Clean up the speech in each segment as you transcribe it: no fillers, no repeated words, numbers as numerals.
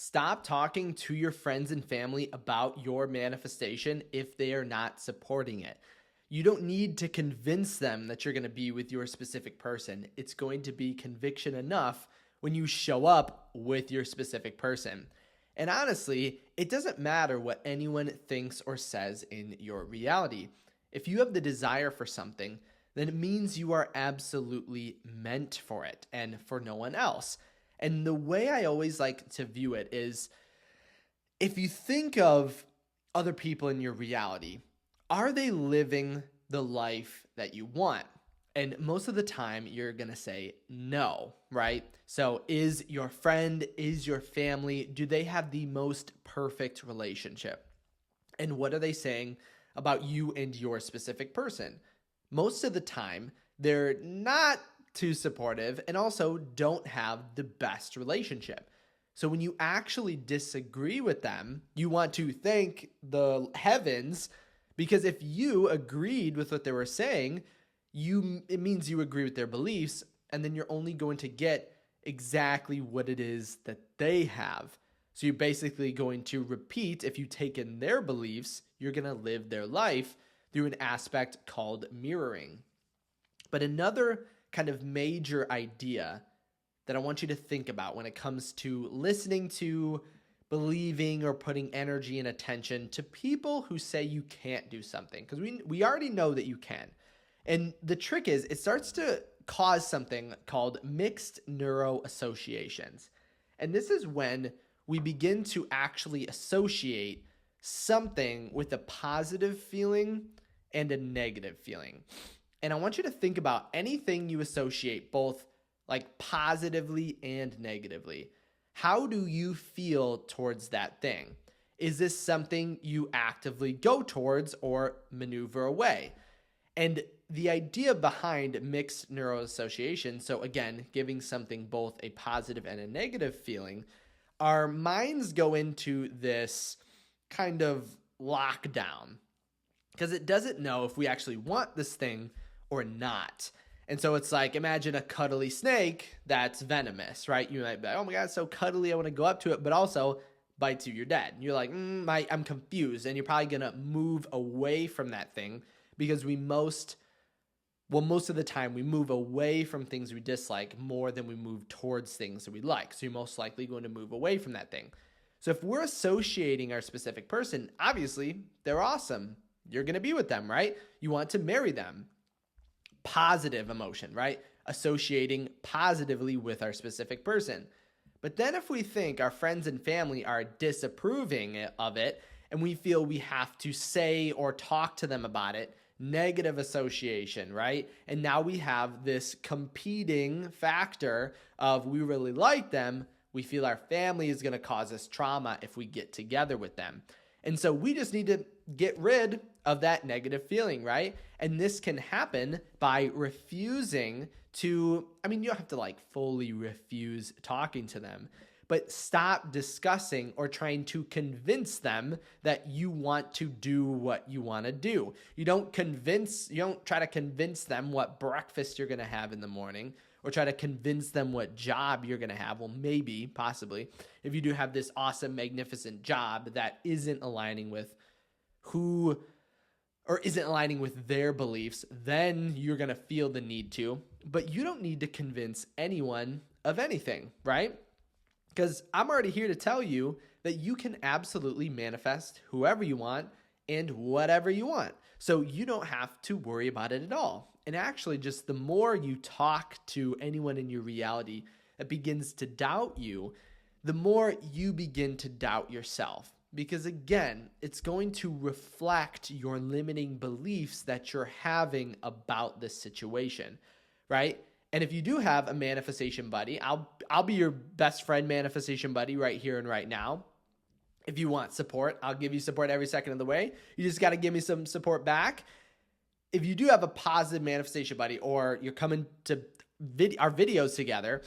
Stop talking to your friends and family about your manifestation if they are not supporting it. You don't need to convince them that you're going to be with your specific person. It's going to be conviction enough when you show up with your specific person. And honestly, it doesn't matter what anyone thinks or says in your reality. If you have the desire for something, then it means you are absolutely meant for it and for no one else. And the way I always like to view it is, if you think of other people in your reality, are they living the life that you want? And most of the time, you're going to say no, right? So is your friend, is your family, do they have the most perfect relationship? And what are they saying about you and your specific person? Most of the time, they're not too supportive and also don't have the best relationship. So when you actually disagree with them, you want to thank the heavens, because if you agreed with what they were saying, it means you agree with their beliefs, and then you're only going to get exactly what it is that they have. So you're basically going to repeat, if you take in their beliefs, you're going to live their life through an aspect called mirroring. But another kind of major idea that I want you to think about when it comes to listening to, believing, or putting energy and attention to people who say you can't do something, because we already know that you can. And the trick is, it starts to cause something called mixed neuro associations. And this is when we begin to actually associate something with a positive feeling and a negative feeling. And I want you to think about anything you associate both like positively and negatively. How do you feel towards that thing? Is this something you actively go towards or maneuver away? And the idea behind mixed neuroassociation, so again, giving something both a positive and a negative feeling, our minds go into this kind of lockdown because it doesn't know if we actually want this thing or not. And so it's like, imagine a cuddly snake that's venomous, right? You might be like, oh my God, it's so cuddly, I want to go up to it, but also bites you, you're dead. And you're like, I'm confused. And you're probably going to move away from that thing, because most of the time we move away from things we dislike more than we move towards things that we like. So you're most likely going to move away from that thing. So if we're associating our specific person, obviously they're awesome. You're going to be with them, right? You want to marry them. Positive emotion, right? Associating positively with our specific person. But then if we think our friends and family are disapproving of it, and we feel we have to say or talk to them about it, negative association, right? And now we have this competing factor of, we really like them, we feel our family is going to cause us trauma if we get together with them. And so we just need to get rid of that negative feeling, right? And this can happen by refusing to, you don't have to like fully refuse talking to them, but stop discussing or trying to convince them that you want to do what you want to do. You don't try to convince them what breakfast you're going to have in the morning, or try to convince them what job you're going to have. Well, maybe, possibly, if you do have this awesome, magnificent job that isn't aligning with isn't aligning with their beliefs, then you're going to feel the need to. But you don't need to convince anyone of anything, right? Because I'm already here to tell you that you can absolutely manifest whoever you want and whatever you want. So you don't have to worry about it at all. And actually, just the more you talk to anyone in your reality that begins to doubt you, the more you begin to doubt yourself. Because again, it's going to reflect your limiting beliefs that you're having about this situation, right? And if you do have a manifestation buddy, I'll be your best friend manifestation buddy right here and right now. If you want support, I'll give you support every second of the way. You just got to give me some support back. If you do have a positive manifestation buddy, or you're coming to our videos together,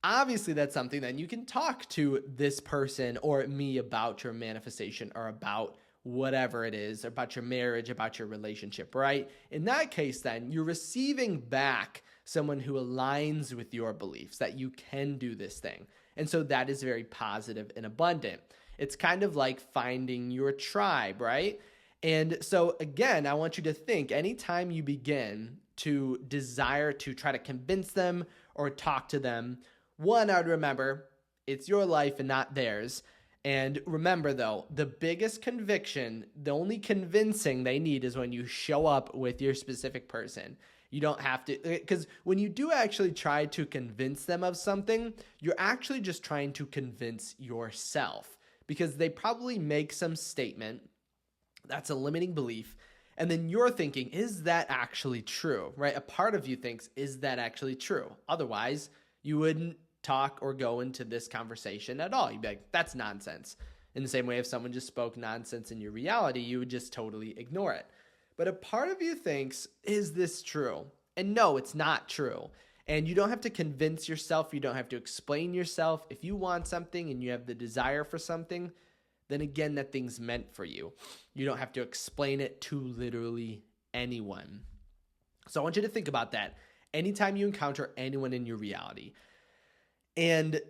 obviously that's something that you can talk to this person or me about your manifestation, or about whatever it is, about your marriage, about your relationship, right? In that case, then you're receiving back someone who aligns with your beliefs that you can do this thing. And so that is very positive and abundant. It's kind of like finding your tribe, right? And so again, I want you to think anytime you begin to desire to try to convince them or talk to them, one, I would remember it's your life and not theirs. And remember though, the biggest conviction, the only convincing they need is when you show up with your specific person. You don't have to, because when you do actually try to convince them of something, you're actually just trying to convince yourself, because they probably make some statement that's a limiting belief. And then you're thinking, is that actually true, right? A part of you thinks, is that actually true? Otherwise, you wouldn't talk or go into this conversation at all. You'd be like, that's nonsense. In the same way, if someone just spoke nonsense in your reality, you would just totally ignore it. But a part of you thinks, is this true? And no, it's not true. And you don't have to convince yourself. You don't have to explain yourself. If you want something and you have the desire for something, then again, that thing's meant for you. You don't have to explain it to literally anyone. So I want you to think about that anytime you encounter anyone in your reality. And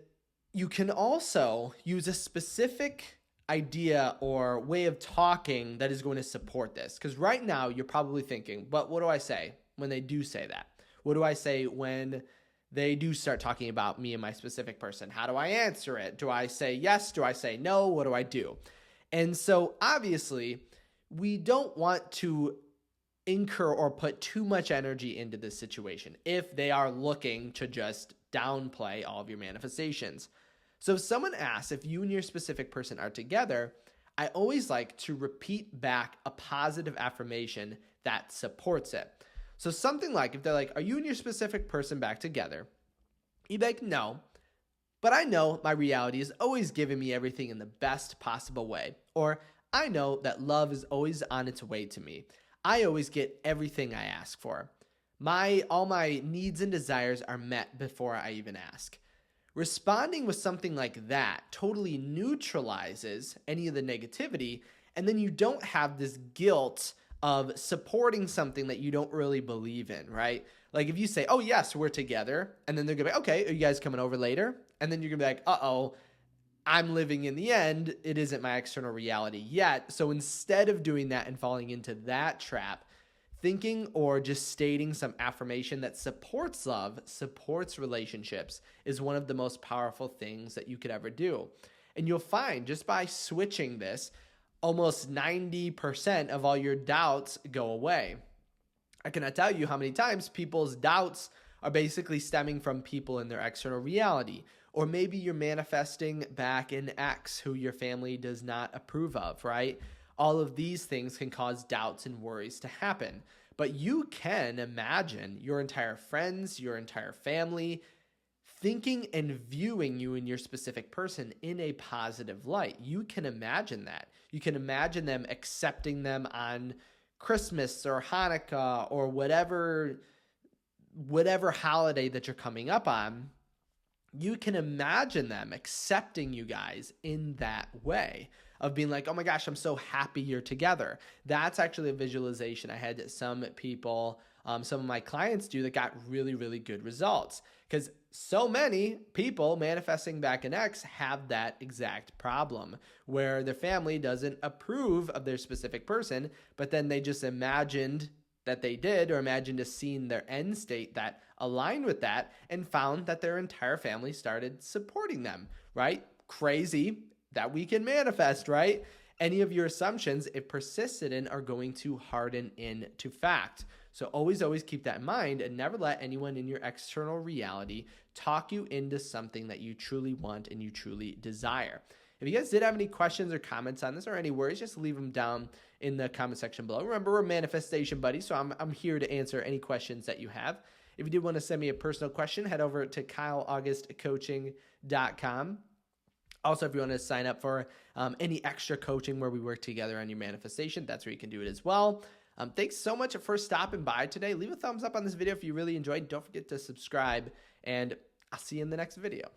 you can also use a specific idea or way of talking that is going to support this. Because right now you're probably thinking, but what do I say when they do say that? What do I say when they do start talking about me and my specific person? How do I answer it? Do I say yes? Do I say no? What do I do? And so obviously we don't want to incur or put too much energy into this situation if they are looking to just downplay all of your manifestations. So if someone asks if you and your specific person are together, I always like to repeat back a positive affirmation that supports it. So something like, if they're like, are you and your specific person back together? You'd be like, no, but I know my reality is always giving me everything in the best possible way. Or I know that love is always on its way to me. I always get everything I ask for. All my needs and desires are met before I even ask. Responding with something like that totally neutralizes any of the negativity, and then you don't have this guilt of supporting something that you don't really believe in, right? Like if you say, oh yes, we're together, and then they're gonna be, okay, are you guys coming over later? And then you're gonna be like, uh-oh, I'm living in the end. It isn't my external reality yet. So instead of doing that and falling into that trap, thinking or just stating some affirmation that supports love, supports relationships, is one of the most powerful things that you could ever do. And you'll find just by switching this, almost 90% of all your doubts go away. I cannot tell you how many times people's doubts are basically stemming from people in their external reality. Or maybe you're manifesting back an ex who your family does not approve of, right? All of these things can cause doubts and worries to happen. But you can imagine your entire friends, your entire family, thinking and viewing you and your specific person in a positive light. You can imagine that. You can imagine them accepting them on Christmas or Hanukkah or whatever holiday that you're coming up on. You can imagine them accepting you guys in that way of being like, oh my gosh, I'm so happy you're together. That's actually a visualization I had some people, some of my clients do that got really, really good results. Because so many people manifesting back an ex have that exact problem where their family doesn't approve of their specific person, but then they just imagined that they did, or imagined a scene, their end state that aligned with that, and found that their entire family started supporting them, right? Crazy that we can manifest, right? Any of your assumptions, if persisted in, are going to harden into fact. So always keep that in mind, and never let anyone in your external reality talk you into something that you truly want and you truly desire. If you guys did have any questions or comments on this or any worries, just leave them down in the comment section below. Remember, we're manifestation buddies, so I'm here to answer any questions that you have. If you do want to send me a personal question, head over to kyleaugustcoaching.com. Also, if you want to sign up for any extra coaching where we work together on your manifestation, that's where you can do it as well. Thanks so much for stopping by today. Leave a thumbs up on this video if you really enjoyed. Don't forget to subscribe, and I'll see you in the next video.